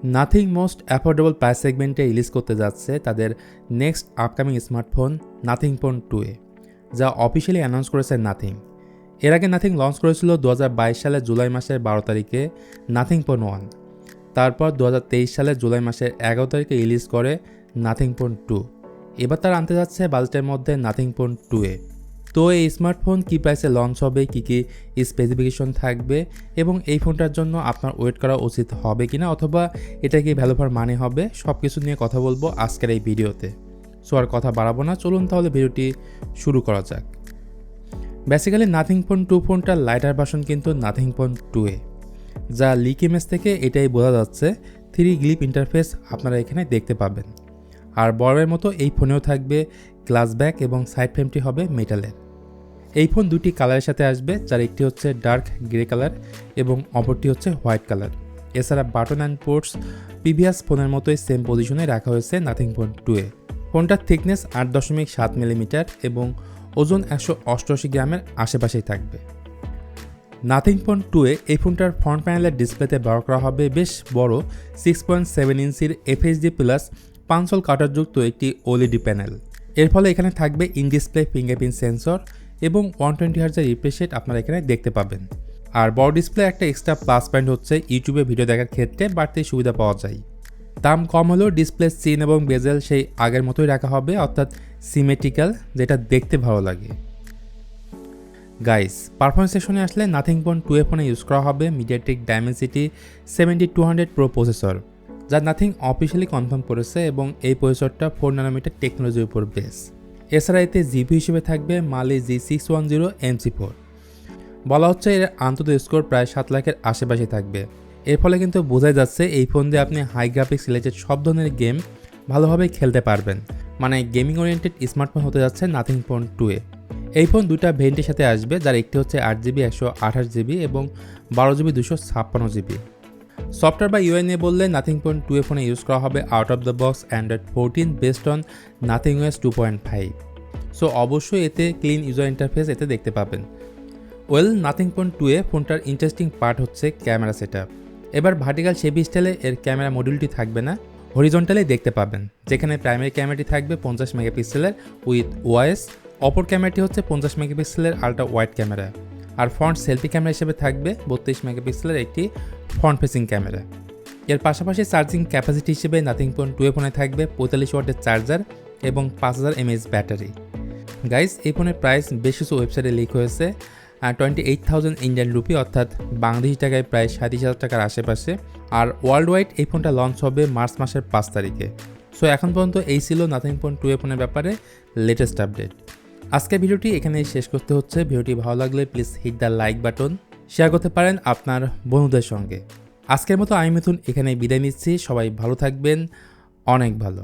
Nothing most affordable price সেগমেন্টে release করতে যাচ্ছে তাদের next upcoming smartphone nothing phone 2, যা অফিসিয়ালি অ্যানাউন্স করেছে নাথিং। এর আগে নাথিং লঞ্চ করেছিল 2022 সালের জুলাই মাসের 12 তারিখে নাথিং ফোন 1, তারপর 2023 সালের জুলাই মাসের 11 তারিখে রিলিজ করে নাথিং ফোন 2। এবার তারা আনতে যাচ্ছে বাজেটের মধ্যে নাথিং ফোন 2। তো এই স্মার্টফোন কী প্রাইসে লঞ্চ হবে, কী কী স্পেসিফিকেশন থাকবে এবং এই ফোনটার জন্য আপনার ওয়েট করা উচিত হবে কিনা, অথবা এটা কি ভ্যালু ফর মানি হবে, সব কিছু নিয়ে কথা বলবো আজকের এই ভিডিওতে। সো আর কথা বাড়াবো না, চলুন তাহলে ভিডিওটি শুরু করা যাক। বেসিক্যালি নাথিং ফোন 2 ফোনটার লাইটার ভার্সন কিন্তু নাথিং ফোন 2, যা লিক ইমেজ থেকে এটাই বোঝা যাচ্ছে। 3 গ্লিপ ইন্টারফেস আপনারা এখানে দেখতে পাবেন। আর বড়ের মতো এই ফোনেও থাকবে গ্লাস ব্যাক এবং সাইড ফ্রেমটি হবে মেটালের। এই ফোন দুটি কালারের সাথে আসবে, যার একটি হচ্ছে ডার্ক গ্রে কালার এবং অপরটি হচ্ছে হোয়াইট কালার। এছাড়া বাটন অ্যান্ড পোর্টস প্রিভিয়াস ফোনের মতোই সেম পজিশনে রাখা হয়েছে নাথিং ফোন 2-এ। ফোনটার থিকনেস 8.7 মিলিমিটার এবং ওজন 188 গ্রামের আশেপাশেই থাকবে। নাথিং ফোন 2-এ এই ফোনটার ফ্রন্ট প্যানেলের ডিসপ্লেতে ব্যবহার করা হবে বেশ বড় 6.7 ইঞ্চির FHD প্লাস 5 কাটারযুক্ত একটি OLED প্যানেল। এর ফলে এখানে থাকবে ইন ডিসপ্লে ফিঙ্গারপ্রিন্ট সেন্সর এবং 120 হার্জের রিফ্রেশ রেট আপনারা এখানে দেখতে পাবেন। আর বড় ডিসপ্লে একটা এক্সট্রা প্লাস পয়েন্ট হচ্ছে ইউটিউবে ভিডিও দেখার ক্ষেত্রে বাড়তি সুবিধা পাওয়া যায়। দাম কম হলেও ডিসপ্লে সিন এবং বেজেল সেই আগের মতোই রাখা হবে, অর্থাৎ সিমেট্রিক্যাল, যেটা দেখতে ভালো লাগে। গাইস, পারফরমেন্স সেকশনে আসলে নাথিং ফোন 2 ফোনে ইউজ করা হবে মিডিয়াটেক ডাইমেনসিটি 7200 প্রো প্রসেসর, যা নাথিং অফিসিয়ালি কনফার্ম করেছে এবং এই প্রসেসরটা 4 ন্যানোমিটার টেকনোলজির উপর বেস। এছাড়া এতে জিপি হিসেবে থাকবে মালি G610 MC4। বলা হচ্ছে এর আন্তর্জাতিক স্কোর প্রায় 7 লাখের আশেপাশে থাকবে। এর ফলে কিন্তু বোঝাই যাচ্ছে এই ফোন দিয়ে আপনি হাই গ্রাফিক্স রিলেটেড সব ধরনের গেম ভালোভাবে খেলতে পারবেন। মানে গেমিং ওরিয়েন্টেড স্মার্টফোন হতে যাচ্ছে নাথিং ফোন 2-এ। এই ফোন দুইটা ভেরিয়েন্টের সাথে আসবে, যার একটি হচ্ছে 8GB 128GB এবং 12GB 256GB। সফটওয়্যার বা ইউআই নিয়ে বললে নাথিং ফোন 2 ফোনে ইউজ করা হবে out of the box Android 14 based on nothing OS 2.5। So অবশ্যই এতে ক্লিন ইউজার ইন্টারফেস এতে দেখতে পাবেন। নাথিং ফোন 2 ফোনটার ইন্টারেস্টিং পার্ট হচ্ছে ক্যামেরা সেটআপ। এবার ভার্টিক্যাল শেপি স্টাইলে এর ক্যামেরা মডিউলটি থাকবে না, হরিজন্টালি দেখতে পাবেন, যেখানে প্রাইমারি ক্যামেরাটি থাকবে 50 মেগাপিক্সেলের উইথ ওআইএস, অপর ক্যামেরাটি হচ্ছে 50 মেগাপিক্সেলের আল্ট্রা ওয়াইড ক্যামেরা। আর ফ্রন্ট সেলফি ক্যামেরা হিসেবে থাকবে 32 মেগাপিক্সেলের একটি ফ্রন্ট ফেসিং ক্যামেরা। এর পাশাপাশি চার্জিং ক্যাপাসিটি হিসেবে নাথিং ফোন 2 ফোনে থাকবে 45 ওয়াটের চার্জার এবং 5000 mAh ব্যাটারি। গাইস, এই ফোনের প্রাইস বেশ কিছু ওয়েবসাইটে লিক হয়েছে 28,000 ইন্ডিয়ান রুপি, অর্থাৎ বাংলাদেশি টাকায় প্রায় 37,000 টাকার আশেপাশে। আর ওয়ার্ল্ড ওয়াইড এই ফোনটা লঞ্চ হবে মার্চ মাসের 5 তারিখে। সো এখন পর্যন্ত এই ছিল নাথিং ফোন 2 ফোনের ব্যাপারে লেটেস্ট আপডেট। আজকের ভিডিওটি এখানেই শেষ করতে হচ্ছে। ভিডিওটি ভালো লাগলে please hit the like button, share করতে পারেন আপনার বন্ধুদের সঙ্গে। আজকের মতো আমি মিথুন এখানেই বিদায় নিচ্ছি। সবাই ভালো থাকবেন, অনেক ভালো।